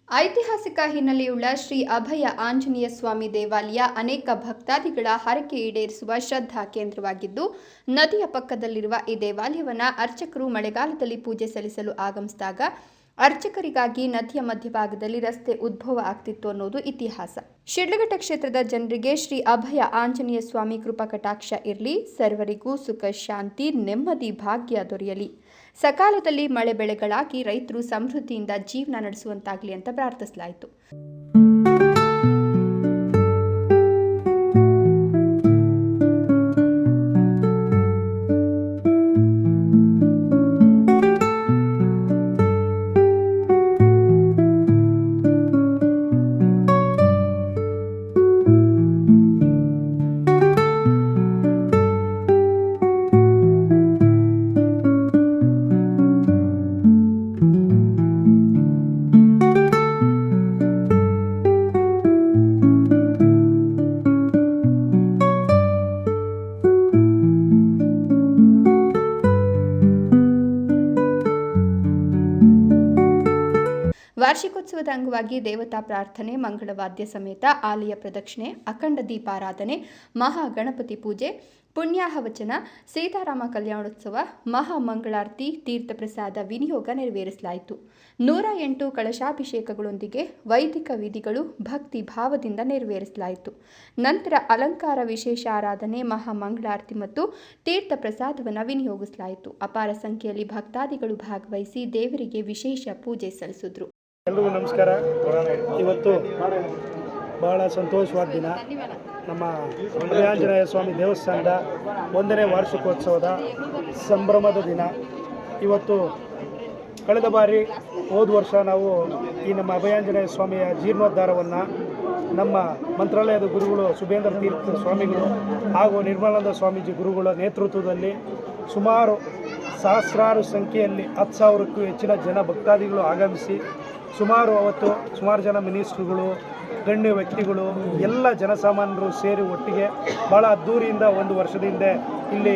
ಐತಿಹಾಸಿಕ ಹಿನ್ನೆಲೆಯುಳ್ಳ ಶ್ರೀ ಅಭಯ ಆಂಜನೇಯ ಸ್ವಾಮಿ ದೇವಾಲಯ ಅನೇಕ ಭಕ್ತಾದಿಗಳ ಹರಕೆ ಈಡೇರಿಸುವ ಶ್ರದ್ಧಾ ಕೇಂದ್ರವಾಗಿದ್ದು, ನದಿಯ ಪಕ್ಕದಲ್ಲಿರುವ ಈ ದೇವಾಲಯವನ್ನು ಅರ್ಚಕರು ಮಳೆಗಾಲದಲ್ಲಿ ಪೂಜೆ ಸಲ್ಲಿಸಲು ಆಗಮಿಸಿದಾಗ ಅರ್ಚಕರಿಗಾಗಿ ನದಿಯ ಮಧ್ಯಭಾಗದಲ್ಲಿ ರಸ್ತೆ ಉದ್ಭವ ಆಗ್ತಿತ್ತು ಅನ್ನೋದು ಇತಿಹಾಸ. ಶಿಡ್ಲಘಟ್ಟ ಕ್ಷೇತ್ರದ ಜನರಿಗೆ ಶ್ರೀ ಅಭಯ ಆಂಜನೇಯ ಸ್ವಾಮಿ ಕೃಪಾ ಕಟಾಕ್ಷ ಇರಲಿ, ಸರ್ವರಿಗೂ ಸುಖ ಶಾಂತಿ ನೆಮ್ಮದಿ ಭಾಗ್ಯ ದೊರೆಯಲಿ, ಸಕಾಲದಲ್ಲಿ ಮಳೆ ಬೆಳೆಗಳಾಗಿ ರೈತರು ಸಮೃದ್ಧಿಯಿಂದ ಜೀವನ ನಡೆಸುವಂತಾಗಲಿ ಅಂತ ಪ್ರಾರ್ಥಿಸಲಾಯಿತು. ವಾರ್ಷಿಕೋತ್ಸವದ ಅಂಗವಾಗಿ ದೇವತಾ ಪ್ರಾರ್ಥನೆ, ಮಂಗಳವಾದ್ಯ ಸಮೇತ ಆಲಯ ಪ್ರದಕ್ಷಿಣೆ, ಅಖಂಡ ದೀಪಾರಾಧನೆ, ಮಹಾಗಣಪತಿ ಪೂಜೆ, ಪುಣ್ಯಾಹವಚನ, ಸೀತಾರಾಮ ಕಲ್ಯಾಣೋತ್ಸವ, ಮಹಾಮಂಗಳಾರತಿ, ತೀರ್ಥಪ್ರಸಾದ ವಿನಿಯೋಗ ನೆರವೇರಿಸಲಾಯಿತು. 108 ಕಳಶಾಭಿಷೇಕಗಳೊಂದಿಗೆ ವೈದಿಕ ವಿಧಿಗಳು ಭಕ್ತಿ ಭಾವದಿಂದ ನೆರವೇರಿಸಲಾಯಿತು. ನಂತರ ಅಲಂಕಾರ, ವಿಶೇಷ ಆರಾಧನೆ, ಮಹಾಮಂಗಳಾರತಿ ಮತ್ತು ತೀರ್ಥ ಪ್ರಸಾದವನ್ನು ವಿನಿಯೋಗಿಸಲಾಯಿತು. ಅಪಾರ ಸಂಖ್ಯೆಯಲ್ಲಿ ಭಕ್ತಾದಿಗಳು ಭಾಗವಹಿಸಿ ದೇವರಿಗೆ ವಿಶೇಷ ಪೂಜೆ ಸಲ್ಲಿಸಿದರು. ಎಲ್ರಿಗೂ ನಮಸ್ಕಾರ. ಇವತ್ತು ಬಹಳ ಸಂತೋಷವಾದ ದಿನ. ನಮ್ಮ ಅಭಯಾಂಜನೇಯ ಸ್ವಾಮಿ ದೇವಸ್ಥಾನದ 1ನೇ ವಾರ್ಷಿಕೋತ್ಸವದ ಸಂಭ್ರಮದ ದಿನ. ಇವತ್ತು ಕಳೆದ ಬಾರಿ ಹೋದ ವರ್ಷ ನಾವು ಈ ನಮ್ಮ ಅಭಯಾಂಜನೇಯ ಸ್ವಾಮಿಯ ಜೀರ್ಣೋದ್ಧಾರವನ್ನು ನಮ್ಮ ಮಂತ್ರಾಲಯದ ಗುರುಗಳು ಸುಬೇಂದ್ರ ತೀರ್ಥ ಸ್ವಾಮಿಗಳು ಹಾಗೂ ನಿರ್ಮಲಾನಂದ ಸ್ವಾಮೀಜಿ ಗುರುಗಳ ನೇತೃತ್ವದಲ್ಲಿ ಸುಮಾರು ಸಹಸ್ರಾರು ಸಂಖ್ಯೆಯಲ್ಲಿ 10,000ಕ್ಕೂ ಹೆಚ್ಚಿನ ಜನ ಭಕ್ತಾದಿಗಳು ಆಗಮಿಸಿ ಸುಮಾರು ಜನ ಮಿನಿಸ್ಟ್ರುಗಳು, ಗಣ್ಯ ವ್ಯಕ್ತಿಗಳು, ಎಲ್ಲ ಜನಸಾಮಾನ್ಯರು ಸೇರಿ ಒಟ್ಟಿಗೆ ಭಾಳ ಅದ್ಧೂರಿಯಿಂದ 1 ವರ್ಷದ ಹಿಂದೆ ಇಲ್ಲಿ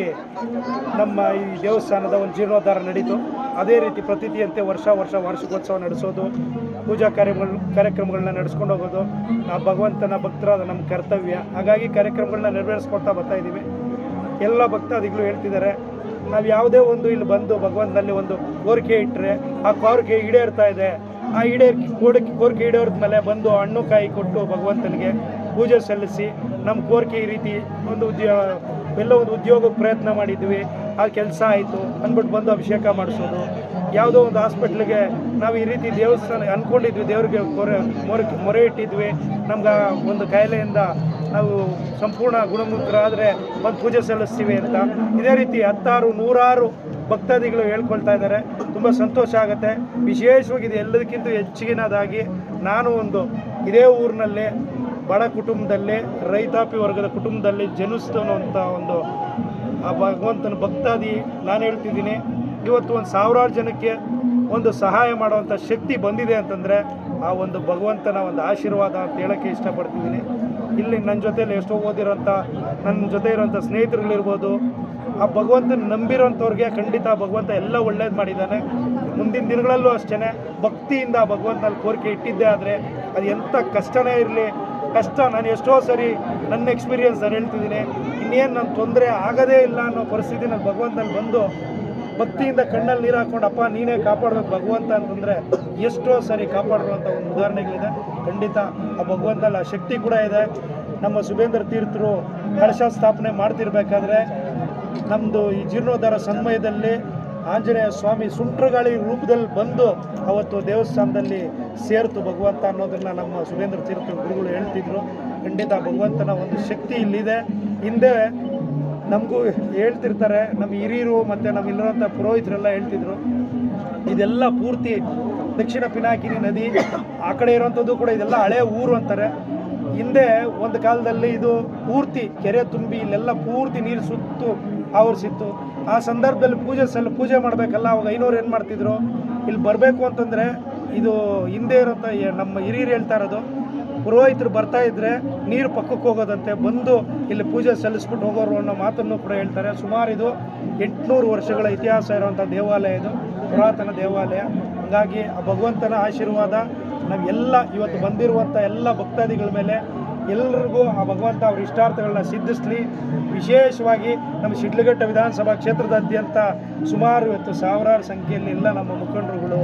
ನಮ್ಮ ಈ ದೇವಸ್ಥಾನದ ಒಂದು ಜೀರ್ಣೋದ್ಧಾರ ನಡೀತು. ಅದೇ ರೀತಿ ಪ್ರತಿಥಿಯಂತೆ ವರ್ಷ ವಾರ್ಷಿಕೋತ್ಸವ ನಡೆಸೋದು, ಪೂಜಾ ಕಾರ್ಯಕ್ರಮಗಳನ್ನ ನಡೆಸ್ಕೊಂಡು ಹೋಗೋದು ಆ ಭಗವಂತನ ಭಕ್ತರಾದ ನಮ್ಮ ಕರ್ತವ್ಯ. ಹಾಗಾಗಿ ಕಾರ್ಯಕ್ರಮಗಳನ್ನ ನೆರವೇರಿಸ್ಕೊಳ್ತಾ ಬರ್ತಾ ಇದ್ದೀವಿ. ಎಲ್ಲ ಭಕ್ತಾದಿಗಳು ಹೇಳ್ತಿದ್ದಾರೆ, ನಾವು ಯಾವುದೇ ಒಂದು ಇಲ್ಲಿ ಬಂದು ಭಗವಂತನಲ್ಲಿ ಒಂದು ಕೋರಿಕೆ ಇಟ್ಟರೆ ಆ ಕೋರಿಕೆ ಈಡೇರ್ತಾ ಇದೆ. ಆ ಕೋರಿಕೆ ಈಡೇರಿದ ಮೇಲೆ ಬಂದು ಹಣ್ಣು ಕಾಯಿ ಕೊಟ್ಟು ಭಗವಂತನಿಗೆ ಪೂಜೆ ಸಲ್ಲಿಸಿ ನಮ್ಮ ಕೋರಿಕೆ ಈ ರೀತಿ ಒಂದು ಉದ್ಯೋಗಕ್ಕೆ ಪ್ರಯತ್ನ ಮಾಡಿದ್ವಿ, ಆ ಕೆಲಸ ಆಯಿತು ಅಂದ್ಬಿಟ್ಟು ಬಂದು ಅಭಿಷೇಕ ಮಾಡಿಸೋದು. ಯಾವುದೋ ಒಂದು ಹಾಸ್ಪಿಟ್ಲಿಗೆ ನಾವು ಈ ರೀತಿ ದೇವಸ್ಥಾನ ಅಂದ್ಕೊಂಡಿದ್ವಿ, ದೇವ್ರಿಗೆ ಮೊರೆ ಇಟ್ಟಿದ್ವಿ, ನಮ್ಗೆ ಒಂದು ಕಾಯಿಲೆಯಿಂದ ನಾವು ಸಂಪೂರ್ಣ ಗುಣಮುಖರಾದರೆ ಒಂದು ಪೂಜೆ ಸಲ್ಲಿಸ್ತೀವಿ ಅಂತ. ಇದೇ ರೀತಿ 100 ಭಕ್ತಾದಿಗಳು ಹೇಳ್ಕೊಳ್ತಾ ಇದ್ದಾರೆ. ತುಂಬ ಸಂತೋಷ ಆಗುತ್ತೆ. ವಿಶೇಷವಾಗಿ ಇದು ಎಲ್ಲದಕ್ಕಿಂತ ಹೆಚ್ಚಿನದಾಗಿ ನಾನು ಇದೇ ಊರಿನಲ್ಲಿ ಬಡ ಕುಟುಂಬದಲ್ಲಿ, ರೈತಾಪಿ ವರ್ಗದ ಕುಟುಂಬದಲ್ಲಿ ಜನಿಸ್ತೇನೋ ಒಂದು ಆ ಭಗವಂತನ ಭಕ್ತಾದಿ ನಾನು ಹೇಳ್ತಿದ್ದೀನಿ. ಇವತ್ತು 1,000 ಜನಕ್ಕೆ ಒಂದು ಸಹಾಯ ಮಾಡುವಂಥ ಶಕ್ತಿ ಬಂದಿದೆ ಅಂತಂದರೆ ಆ ಒಂದು ಭಗವಂತನ ಒಂದು ಆಶೀರ್ವಾದ ಅಂತ ಹೇಳೋಕ್ಕೆ ಇಷ್ಟಪಡ್ತಿದ್ದೀನಿ. ಇಲ್ಲಿ ನನ್ನ ಜೊತೆಯಲ್ಲಿ ಎಷ್ಟೋ ಓದಿರೋಂಥ ನನ್ನ ಜೊತೆ ಇರೋಂಥ ಸ್ನೇಹಿತರುಗಳಿರ್ಬೋದು, ಆ ಭಗವಂತನ ನಂಬಿರೋಂಥವ್ರಿಗೆ ಖಂಡಿತ ಭಗವಂತ ಎಲ್ಲ ಒಳ್ಳೇದು ಮಾಡಿದ್ದಾನೆ. ಮುಂದಿನ ದಿನಗಳಲ್ಲೂ ಅಷ್ಟೇ ಭಕ್ತಿಯಿಂದ ಭಗವಂತನಲ್ಲಿ ಕೋರಿಕೆ ಇಟ್ಟಿದ್ದೇ ಆದರೆ ಅದು ಎಂಥ ಕಷ್ಟನೇ ಇರಲಿ, ನಾನು ಎಷ್ಟೋ ಸರಿ ನನ್ನ ಎಕ್ಸ್ಪೀರಿಯನ್ಸ್ ನಾನು ಹೇಳ್ತಿದ್ದೀನಿ, ಇನ್ನೇನು ನನ್ನ ತೊಂದರೆ ಆಗೋದೇ ಇಲ್ಲ ಅನ್ನೋ ಪರಿಸ್ಥಿತಿ ನಾನು ಭಗವಂತನಲ್ಲಿ ಬಂದು ಭಕ್ತಿಯಿಂದ ಕಣ್ಣಲ್ಲಿ ನೀರು ಹಾಕ್ಕೊಂಡು ಅಪ್ಪ ನೀನೇ ಕಾಪಾಡಬೇಕು ಭಗವಂತ ಅಂತಂದರೆ ಎಷ್ಟೋ ಸರಿ ಕಾಪಾಡಿರುವಂಥ ಒಂದು ಉದಾಹರಣೆಗಳಿದೆ. ಖಂಡಿತ ಆ ಭಗವಂತನಲ್ಲಿ ಆ ಶಕ್ತಿ ಕೂಡ ಇದೆ. ನಮ್ಮ ಸುಬೇಂದ್ರ ತೀರ್ಥರು ಕಳಶ ಸ್ಥಾಪನೆ ಮಾಡ್ತಿರ್ಬೇಕಾದ್ರೆ ನಮ್ಮದು ಈ ಜೀರ್ಣೋದ್ಧಾರ ಸಮಯದಲ್ಲಿ ಆಂಜನೇಯ ಸ್ವಾಮಿ ಸುಂಟ್ರಗಾಳಿ ರೂಪದಲ್ಲಿ ಬಂದು ಅವತ್ತು ದೇವಸ್ಥಾನದಲ್ಲಿ ಸೇರ್ತು ಭಗವಂತ ಅನ್ನೋದನ್ನು ನಮ್ಮ ಸುಬೇಂದ್ರ ತೀರ್ಥ ಗುರುಗಳು ಹೇಳ್ತಿದ್ರು. ಖಂಡಿತ ಭಗವಂತನ ಒಂದು ಶಕ್ತಿ ಇಲ್ಲಿದೆ. ಹಿಂದೆ ನಮಗೂ ಹೇಳ್ತಿರ್ತಾರೆ, ನಮ್ಮ ಹಿರಿಯರು ಮತ್ತು ನಮ್ಮ ಇಲ್ಲಿರೋಂಥ ಪುರೋಹಿತರೆಲ್ಲ ಹೇಳ್ತಿದ್ರು, ಇದೆಲ್ಲ ಪೂರ್ತಿ ದಕ್ಷಿಣ ಪಿನಾಕಿನಿ ನದಿ ಆ ಕಡೆ ಇರೋವಂಥದ್ದು ಕೂಡ ಇದೆಲ್ಲ ಹಳೆ ಊರು ಅಂತಾರೆ. ಹಿಂದೆ ಒಂದು ಕಾಲದಲ್ಲಿ ಇದು ಪೂರ್ತಿ ಕೆರೆ ತುಂಬಿ ಇಲ್ಲೆಲ್ಲ ಪೂರ್ತಿ ನೀರು ಸುತ್ತು ಆವರಿಸಿತ್ತು. ಆ ಸಂದರ್ಭದಲ್ಲಿ ಪೂಜೆ ಮಾಡಬೇಕಲ್ಲ, ಅವಾಗ ಐನೋರು ಏನು ಮಾಡ್ತಿದ್ರು, ಇಲ್ಲಿ ಬರಬೇಕು ಅಂತಂದರೆ ಇದು ಹಿಂದೆ ಇರೋಂಥ ನಮ್ಮ ಹಿರಿಯರು ಹೇಳ್ತಾ ಇರೋದು, ಪುರೋಹಿತರು ಬರ್ತಾ ಇದ್ದರೆ ನೀರು ಪಕ್ಕಕ್ಕೆ ಹೋಗೋದಂತೆ, ಬಂದು ಇಲ್ಲಿ ಪೂಜೆ ಸಲ್ಲಿಸ್ಬಿಟ್ಟು ಹೋಗೋರು ಅನ್ನೋ ಮಾತನ್ನು ಕೂಡ ಹೇಳ್ತಾರೆ. ಸುಮಾರು ಇದು 800 ವರ್ಷಗಳ ಇತಿಹಾಸ ಇರುವಂಥ ದೇವಾಲಯ, ಇದು ಪುರಾತನ ದೇವಾಲಯ. ಹಾಗಾಗಿ ಆ ಭಗವಂತನ ಆಶೀರ್ವಾದ ನಾವೆಲ್ಲ ಇವತ್ತು ಬಂದಿರುವಂಥ ಎಲ್ಲ ಭಕ್ತಾದಿಗಳ ಮೇಲೆ ಎಲ್ಲರಿಗೂ ಆ ಭಗವಂತ ಅವ್ರ ಇಷ್ಟಾರ್ಥಗಳನ್ನ ಸಿದ್ಧಿಸಲಿ. ವಿಶೇಷವಾಗಿ ನಮ್ಮ ಶಿಡ್ಲಘಟ್ಟ ವಿಧಾನಸಭಾ ಕ್ಷೇತ್ರದಾದ್ಯಂತ ಸುಮಾರು ಇವತ್ತು ಸಾವಿರಾರು ಸಂಖ್ಯೆಯಲ್ಲಿ ಎಲ್ಲ ನಮ್ಮ ಮುಖಂಡರುಗಳು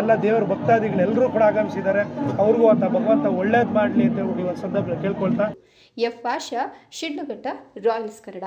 ಎಲ್ಲ ದೇವರ ಭಕ್ತಾದಿಗಳೆಲ್ಲರೂ ಕೂಡ ಆಗಮಿಸಿದ್ದಾರೆ. ಅವ್ರಿಗೂ ಅಂತ ಭಗವಂತ ಒಳ್ಳೇದು ಮಾಡಲಿ ಅಂತ ಹೇಳ್ಬಿಟ್ಟು ಇವತ್ತು ಸಂದರ್ಭದಲ್ಲಿ ಕೇಳ್ಕೊಳ್ತಾ ಎಫ್ ಆಶಾ, ಶಿಡ್ಲಘಟ್ಟ, ರಾಯಲ್ಸ್ ಕನ್ನಡ.